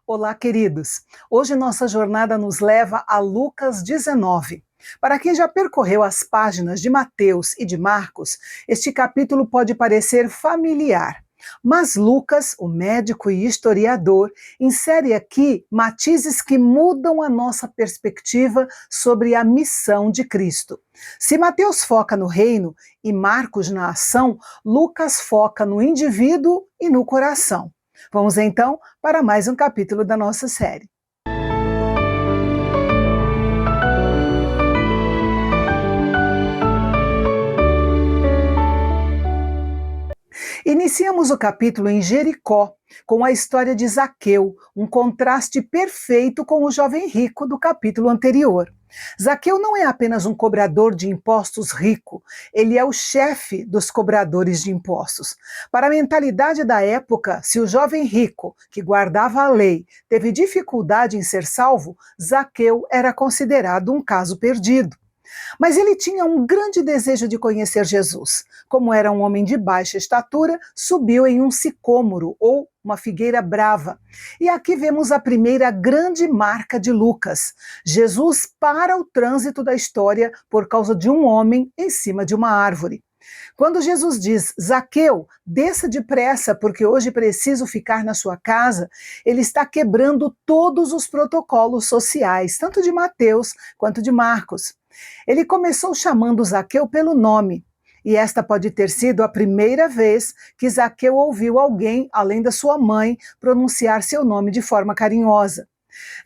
Olá, queridos! Hoje nossa jornada nos leva a Lucas 19. Para quem já percorreu as páginas de Mateus e de Marcos, este capítulo pode parecer familiar. Mas Lucas, o médico e historiador, insere aqui matizes que mudam a nossa perspectiva sobre a missão de Cristo. Se Mateus foca no reino e Marcos na ação, Lucas foca no indivíduo e no coração. Vamos então para mais um capítulo da nossa série. Iniciamos o capítulo em Jericó, com a história de Zaqueu, um contraste perfeito com o jovem rico do capítulo anterior. Zaqueu não é apenas um cobrador de impostos rico, ele é o chefe dos cobradores de impostos. Para a mentalidade da época, se o jovem rico, que guardava a lei, teve dificuldade em ser salvo, Zaqueu era considerado um caso perdido. Mas ele tinha um grande desejo de conhecer Jesus. Como era um homem de baixa estatura, subiu em um sicômoro, ou uma figueira brava. E aqui vemos a primeira grande marca de Lucas. Jesus para o trânsito da história por causa de um homem em cima de uma árvore. Quando Jesus diz, Zaqueu, desça depressa porque hoje preciso ficar na sua casa, ele está quebrando todos os protocolos sociais, tanto de Mateus quanto de Marcos. Ele começou chamando Zaqueu pelo nome, e esta pode ter sido a primeira vez que Zaqueu ouviu alguém, além da sua mãe, pronunciar seu nome de forma carinhosa.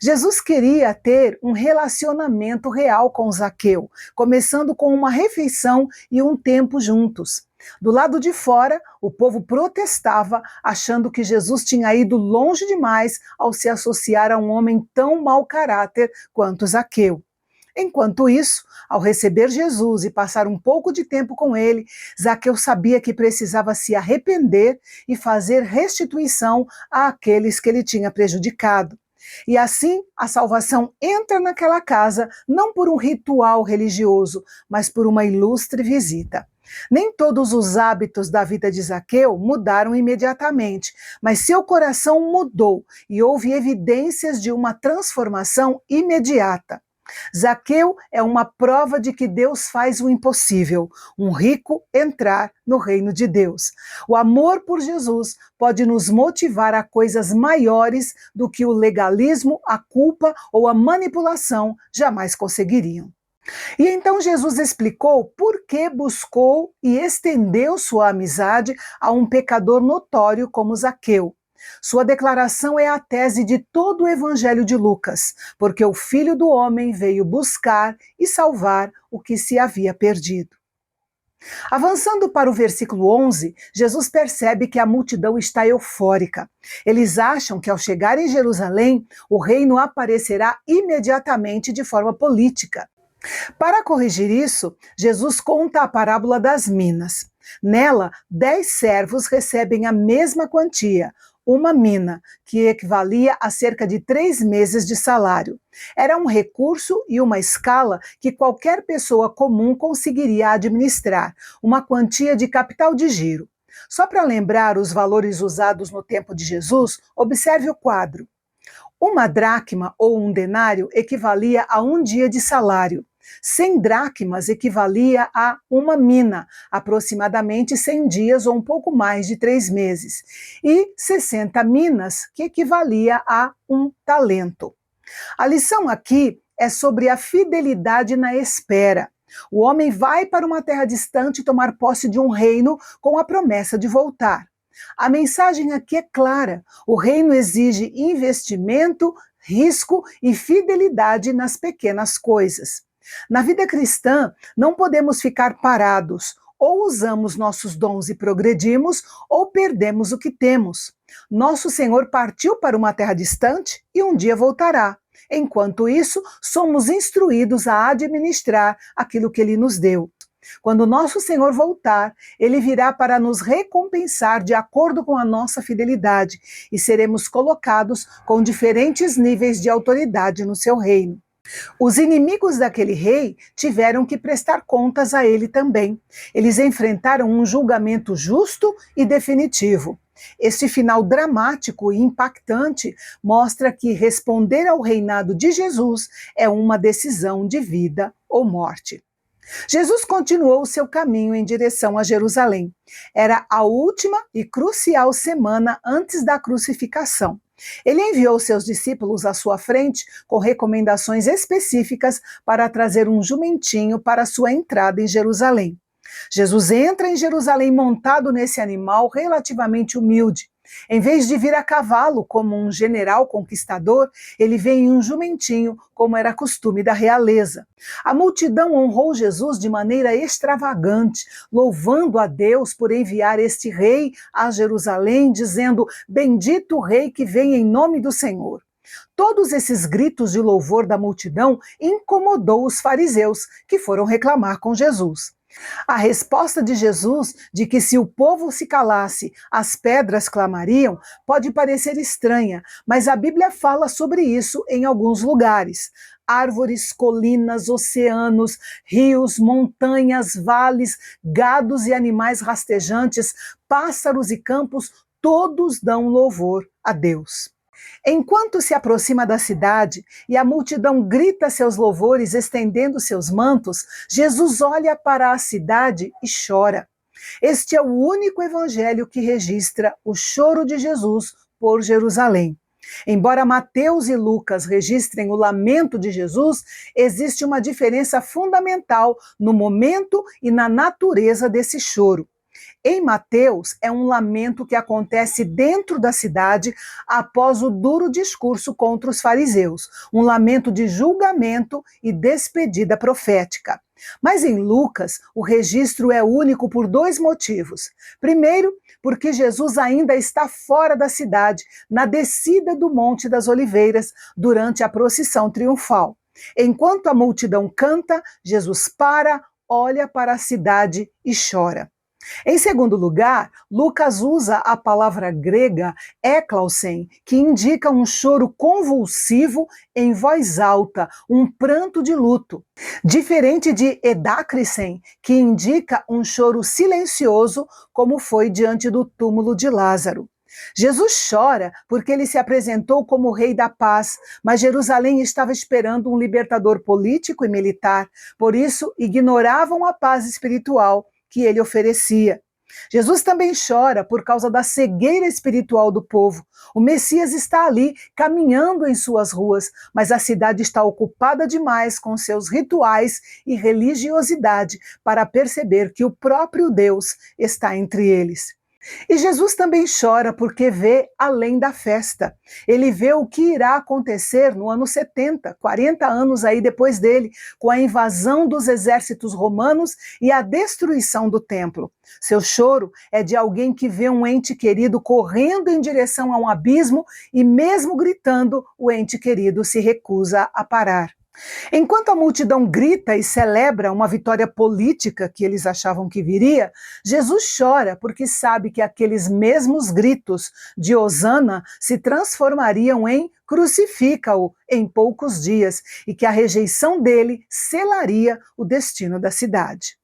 Jesus queria ter um relacionamento real com Zaqueu, começando com uma refeição e um tempo juntos. Do lado de fora, o povo protestava, achando que Jesus tinha ido longe demais ao se associar a um homem tão mau caráter quanto Zaqueu. Enquanto isso, ao receber Jesus e passar um pouco de tempo com ele, Zaqueu sabia que precisava se arrepender e fazer restituição àqueles que ele tinha prejudicado. E assim, a salvação entra naquela casa não por um ritual religioso, mas por uma ilustre visita. Nem todos os hábitos da vida de Zaqueu mudaram imediatamente, mas seu coração mudou e houve evidências de uma transformação imediata. Zaqueu é uma prova de que Deus faz o impossível, um rico entrar no reino de Deus. O amor por Jesus pode nos motivar a coisas maiores do que o legalismo, a culpa ou a manipulação jamais conseguiriam. E então Jesus explicou por que buscou e estendeu sua amizade a um pecador notório como Zaqueu. Sua declaração é a tese de todo o Evangelho de Lucas, porque o Filho do Homem veio buscar e salvar o que se havia perdido. Avançando para o versículo 11, Jesus percebe que a multidão está eufórica. Eles acham que ao chegar em Jerusalém, o reino aparecerá imediatamente de forma política. Para corrigir isso, Jesus conta a parábola das minas. Nela, 10 servos recebem a mesma quantia, uma mina, que equivalia a cerca de 3 meses de salário. Era um recurso e uma escala que qualquer pessoa comum conseguiria administrar, uma quantia de capital de giro. Só para lembrar os valores usados no tempo de Jesus, observe o quadro. Uma dracma ou um denário equivalia a um dia de salário. 100 dracmas equivalia a uma mina, aproximadamente 100 dias ou um pouco mais de 3 meses. E 60 minas, que equivalia a um talento. A lição aqui é sobre a fidelidade na espera. O homem vai para uma terra distante tomar posse de um reino com a promessa de voltar. A mensagem aqui é clara: o reino exige investimento, risco e fidelidade nas pequenas coisas. Na vida cristã, não podemos ficar parados. Ou usamos nossos dons e progredimos, ou perdemos o que temos. Nosso Senhor partiu para uma terra distante e um dia voltará. Enquanto isso, somos instruídos a administrar aquilo que Ele nos deu. Quando nosso Senhor voltar, Ele virá para nos recompensar de acordo com a nossa fidelidade e seremos colocados com diferentes níveis de autoridade no seu reino. Os inimigos daquele rei tiveram que prestar contas a ele também. Eles enfrentaram um julgamento justo e definitivo. Este final dramático e impactante mostra que responder ao reinado de Jesus é uma decisão de vida ou morte. Jesus continuou seu caminho em direção a Jerusalém. Era a última e crucial semana antes da crucificação. Ele enviou seus discípulos à sua frente com recomendações específicas para trazer um jumentinho para sua entrada em Jerusalém. Jesus entra em Jerusalém montado nesse animal relativamente humilde. Em vez de vir a cavalo como um general conquistador, ele vem em um jumentinho, como era costume da realeza. A multidão honrou Jesus de maneira extravagante, louvando a Deus por enviar este rei a Jerusalém, dizendo: "Bendito o rei que vem em nome do Senhor". Todos esses gritos de louvor da multidão incomodou os fariseus, que foram reclamar com Jesus. A resposta de Jesus, de que se o povo se calasse, as pedras clamariam, pode parecer estranha, mas a Bíblia fala sobre isso em alguns lugares. Árvores, colinas, oceanos, rios, montanhas, vales, gados e animais rastejantes, pássaros e campos, todos dão louvor a Deus. Enquanto se aproxima da cidade e a multidão grita seus louvores estendendo seus mantos, Jesus olha para a cidade e chora. Este é o único evangelho que registra o choro de Jesus por Jerusalém. Embora Mateus e Lucas registrem o lamento de Jesus, existe uma diferença fundamental no momento e na natureza desse choro. Em Mateus, é um lamento que acontece dentro da cidade após o duro discurso contra os fariseus, um lamento de julgamento e despedida profética. Mas em Lucas, o registro é único por dois motivos. Primeiro, porque Jesus ainda está fora da cidade, na descida do Monte das Oliveiras, durante a procissão triunfal. Enquanto a multidão canta, Jesus para, olha para a cidade e chora. Em segundo lugar, Lucas usa a palavra grega éklausen, que indica um choro convulsivo em voz alta, um pranto de luto, diferente de edácrisen, que indica um choro silencioso, como foi diante do túmulo de Lázaro. Jesus chora porque ele se apresentou como o rei da paz, mas Jerusalém estava esperando um libertador político e militar, por isso ignoravam a paz espiritual que ele oferecia. Jesus também chora por causa da cegueira espiritual do povo. O Messias está ali, caminhando em suas ruas, mas a cidade está ocupada demais com seus rituais e religiosidade para perceber que o próprio Deus está entre eles. E Jesus também chora porque vê além da festa. Ele vê o que irá acontecer no ano 70, 40 anos aí depois dele, com a invasão dos exércitos romanos e a destruição do templo. Seu choro é de alguém que vê um ente querido correndo em direção a um abismo e mesmo gritando, o ente querido se recusa a parar. Enquanto a multidão grita e celebra uma vitória política que eles achavam que viria, Jesus chora porque sabe que aqueles mesmos gritos de Hosana se transformariam em crucifica-o em poucos dias e que a rejeição dele selaria o destino da cidade.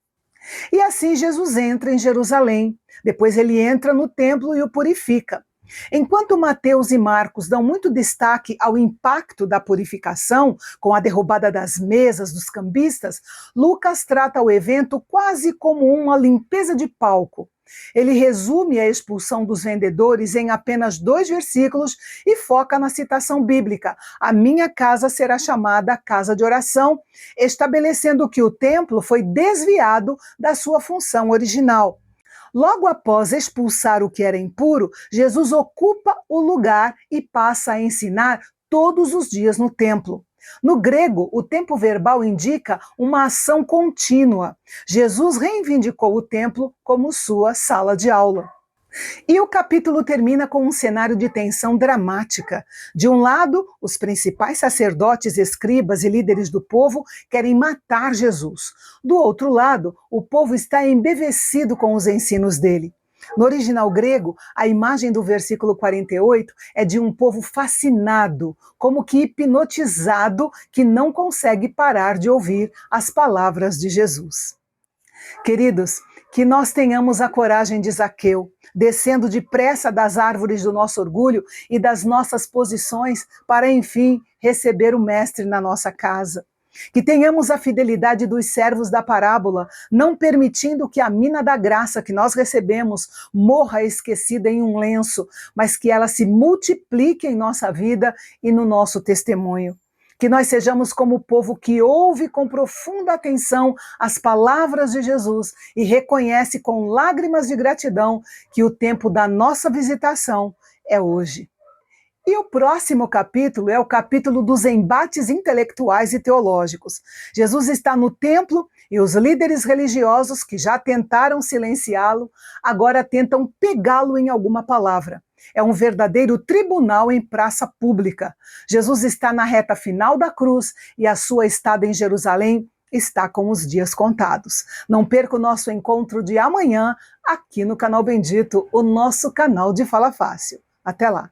E assim Jesus entra em Jerusalém, depois ele entra no templo e o purifica. Enquanto Mateus e Marcos dão muito destaque ao impacto da purificação, com a derrubada das mesas dos cambistas, Lucas trata o evento quase como uma limpeza de palco. Ele resume a expulsão dos vendedores em apenas 2 versículos e foca na citação bíblica: "A minha casa será chamada casa de oração", estabelecendo que o templo foi desviado da sua função original. Logo após expulsar o que era impuro, Jesus ocupa o lugar e passa a ensinar todos os dias no templo. No grego, o tempo verbal indica uma ação contínua. Jesus reivindicou o templo como sua sala de aula. E o capítulo termina com um cenário de tensão dramática. De um lado, os principais sacerdotes, escribas e líderes do povo querem matar Jesus. Do outro lado, o povo está embevecido com os ensinos dele. No original grego, a imagem do versículo 48 é de um povo fascinado, como que hipnotizado, que não consegue parar de ouvir as palavras de Jesus. Queridos, que nós tenhamos a coragem de Zaqueu, descendo depressa das árvores do nosso orgulho e das nossas posições para, enfim, receber o Mestre na nossa casa. Que tenhamos a fidelidade dos servos da parábola, não permitindo que a mina da graça que nós recebemos morra esquecida em um lenço, mas que ela se multiplique em nossa vida e no nosso testemunho. Que nós sejamos como o povo que ouve com profunda atenção as palavras de Jesus e reconhece com lágrimas de gratidão que o tempo da nossa visitação é hoje. E o próximo capítulo é o capítulo dos embates intelectuais e teológicos. Jesus está no templo e os líderes religiosos que já tentaram silenciá-lo, agora tentam pegá-lo em alguma palavra. É um verdadeiro tribunal em praça pública. Jesus está na reta final da cruz e a sua estada em Jerusalém está com os dias contados. Não perca o nosso encontro de amanhã aqui no Canal Bendito, o nosso canal de Fala Fácil. Até lá!